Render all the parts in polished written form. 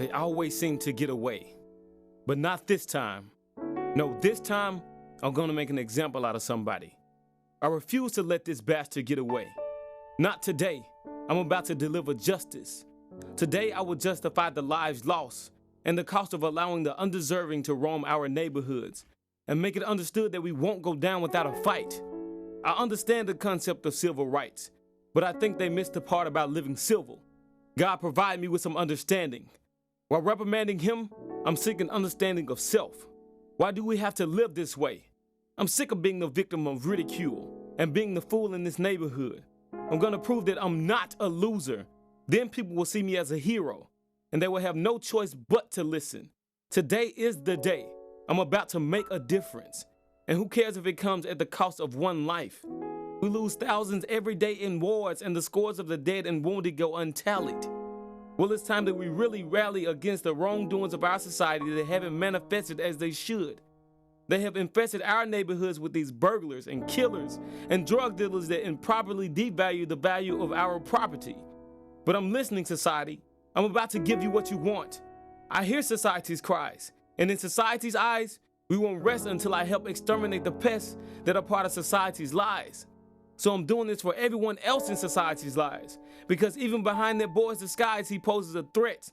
They always seem to get away. But not this time. No, this time, I'm gonna make an example out of somebody. I refuse to let this bastard get away. Not today. I'm about to deliver justice. Today, I will justify the lives lost and the cost of allowing the undeserving to roam our neighborhoods and make it understood that we won't go down without a fight. I understand the concept of civil rights, but I think they missed the part about living civil. God provide me with some understanding. While reprimanding him, I'm seeking understanding of self. Why do we have to live this way? I'm sick of being the victim of ridicule and being the fool in this neighborhood. I'm gonna prove that I'm not a loser. Then people will see me as a hero, and they will have no choice but to listen. Today is the day. I'm about to make a difference. And who cares if it comes at the cost of one life? We lose thousands every day in wars, and the scores of the dead and wounded go untallied. Well, it's time that we really rally against the wrongdoings of our society that haven't manifested as they should. They have infested our neighborhoods with these burglars and killers and drug dealers that improperly devalue the value of our property. But I'm listening, society. I'm about to give you what you want. I hear society's cries, and in society's eyes, we won't rest until I help exterminate the pests that are part of society's lives. So I'm doing this for everyone else in society's lives, because even behind that boy's disguise, he poses a threat.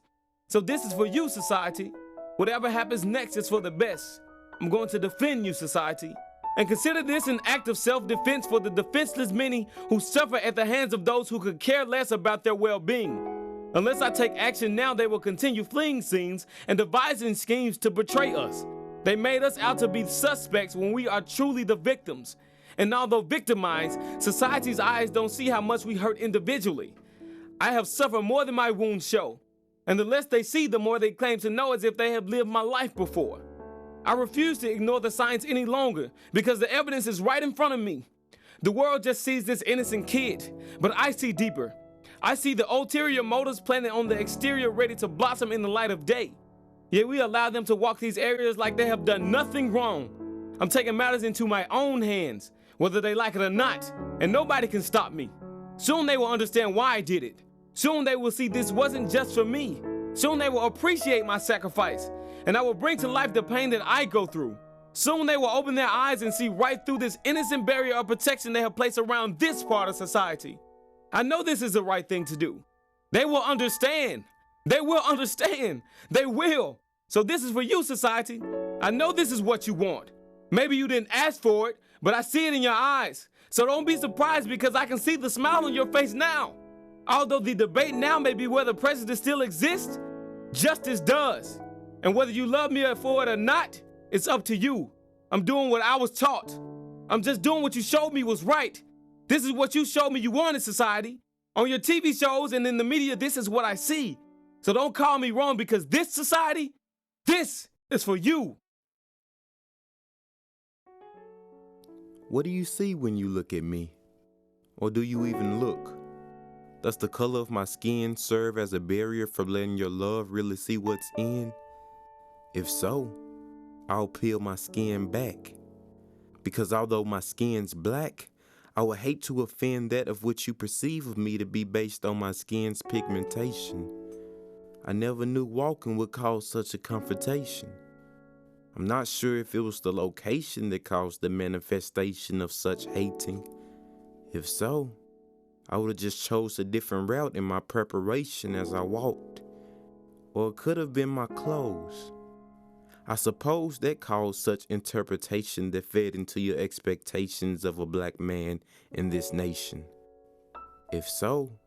So this is for you, society. Whatever happens next is for the best. I'm going to defend you, society. And consider this an act of self-defense for the defenseless many who suffer at the hands of those who could care less about their well-being. Unless I take action now, they will continue fleeing scenes and devising schemes to betray us. They made us out to be suspects when we are truly the victims. And although victimized, society's eyes don't see how much we hurt individually. I have suffered more than my wounds show. And the less they see, the more they claim to know as if they have lived my life before. I refuse to ignore the science any longer because the evidence is right in front of me. The world just sees this innocent kid, but I see deeper. I see the ulterior motives planted on the exterior ready to blossom in the light of day. Yet we allow them to walk these areas like they have done nothing wrong. I'm taking matters into my own hands, whether they like it or not, and nobody can stop me. Soon they will understand why I did it. Soon they will see this wasn't just for me. Soon they will appreciate my sacrifice, and I will bring to life the pain that I go through. Soon they will open their eyes and see right through this innocent barrier of protection they have placed around this part of society. I know this is the right thing to do. They will understand. They will understand. They will. So this is for you, society. I know this is what you want. Maybe you didn't ask for it, but I see it in your eyes. So don't be surprised because I can see the smile on your face now. Although the debate now may be whether prejudice still exists, justice does. And whether you love me for it or not, it's up to you. I'm doing what I was taught. I'm just doing what you showed me was right. This is what you showed me you wanted, society. On your TV shows and in the media, this is what I see. So don't call me wrong because this society, this is for you. What do you see when you look at me? Or do you even look? Does the color of my skin serve as a barrier for letting your love really see what's in? If so, I'll peel my skin back. Because although my skin's black, I would hate to offend that of which you perceive of me to be based on my skin's pigmentation. I never knew walking would cause such a confrontation. I'm not sure if it was the location that caused the manifestation of such hating. If so, I would have just chose a different route in my preparation as I walked. Or it could have been my clothes. I suppose that caused such interpretation that fed into your expectations of a black man in this nation. If so,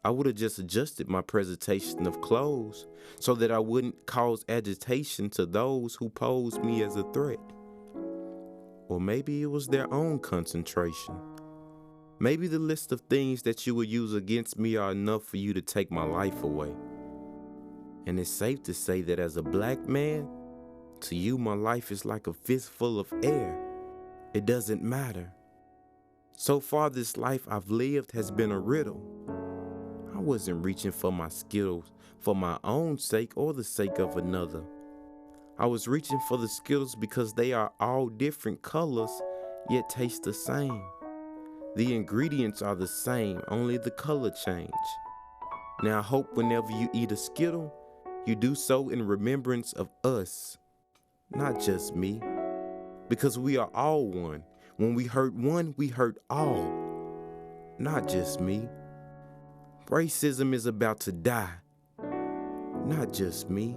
I would have just adjusted my presentation of clothes so that I wouldn't cause agitation to those who pose me as a threat. Or maybe it was their own concentration. Maybe the list of things that you would use against me are enough for you to take my life away. And it's safe to say that as a black man, to you my life is like a fistful of air. It doesn't matter. So far this life I've lived has been a riddle. I wasn't reaching for my Skittles for my own sake or the sake of another. I was reaching for the Skittles because they are all different colors, yet taste the same. The ingredients are the same, only the color change. Now I hope whenever you eat a Skittle, you do so in remembrance of us, not just me, because we are all one. When we hurt one, we hurt all, not just me. Racism is about to die, not just me.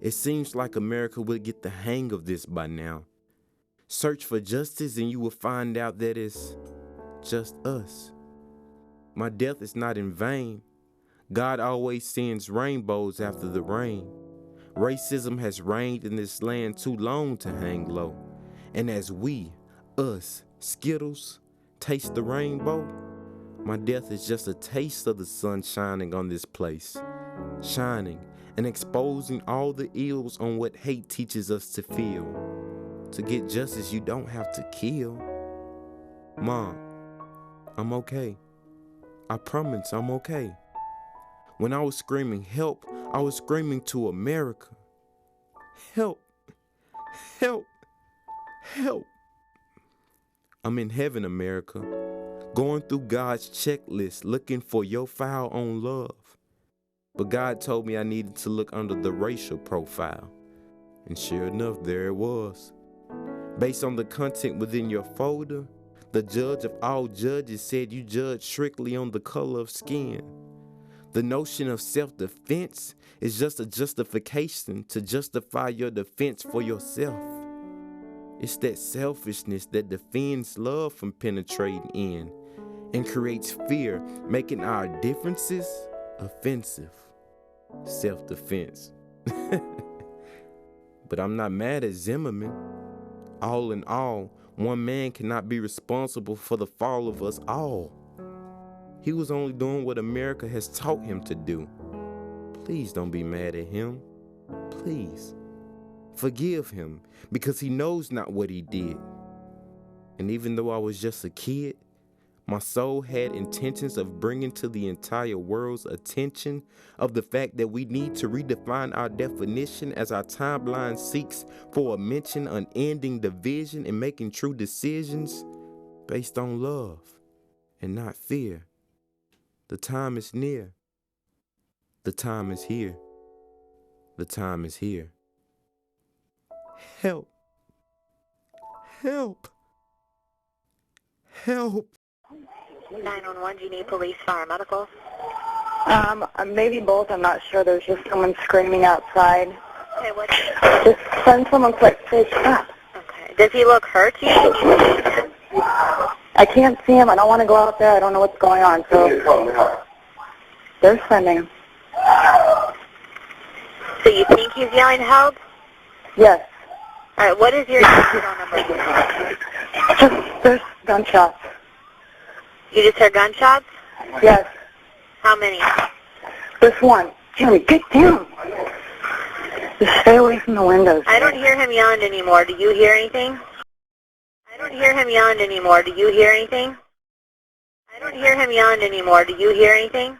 It seems like America would get the hang of this by now. Search for justice and you will find out that it's just us. My death is not in vain. God always sends rainbows after the rain. Racism has reigned in this land too long to hang low. And as we, us, Skittles, taste the rainbow, my death is just a taste of the sun shining on this place. Shining and exposing all the ills on what hate teaches us to feel. To get justice, you don't have to kill. Mom, I'm okay. I promise I'm okay. When I was screaming help, I was screaming to America. Help, help, help. I'm in heaven, America, going through God's checklist, looking for your file on love. But God told me I needed to look under the racial profile. And sure enough, there it was. Based on the content within your folder, the judge of all judges said you judge strictly on the color of skin. The notion of self-defense is just a justification to justify your defense for yourself. It's that selfishness that defends love from penetrating in and creates fear, making our differences offensive. Self-defense. But I'm not mad at Zimmerman. All in all, one man cannot be responsible for the fall of us all. He was only doing what America has taught him to do. Please don't be mad at him. Please. Forgive him, because he knows not what he did. And even though I was just a kid, my soul had intentions of bringing to the entire world's attention of the fact that we need to redefine our definition as our timeline seeks for a mention unending division and making true decisions based on love and not fear. The time is near. The time is here. The time is here. Help. Help. Help. 911, do you need police, fire, medical? Maybe both. I'm not sure. There's just someone screaming outside. Okay, what? Just send someone quick. Say stop. Okay. Does he look hurt to you? Can you see him? I can't see him. I don't want to go out there. I don't know what's going on. So they're sending. So you think he's yelling help? Yes. All right, what is your phone number? Just there's gunshots. You just heard gunshots? Yes. How many? This one. Jimmy, get down. Just stay away from the windows. I don't hear him yelling anymore. Do you hear anything? I don't hear him yelling anymore. Do you hear anything? I don't hear him yelling anymore. Do you hear anything?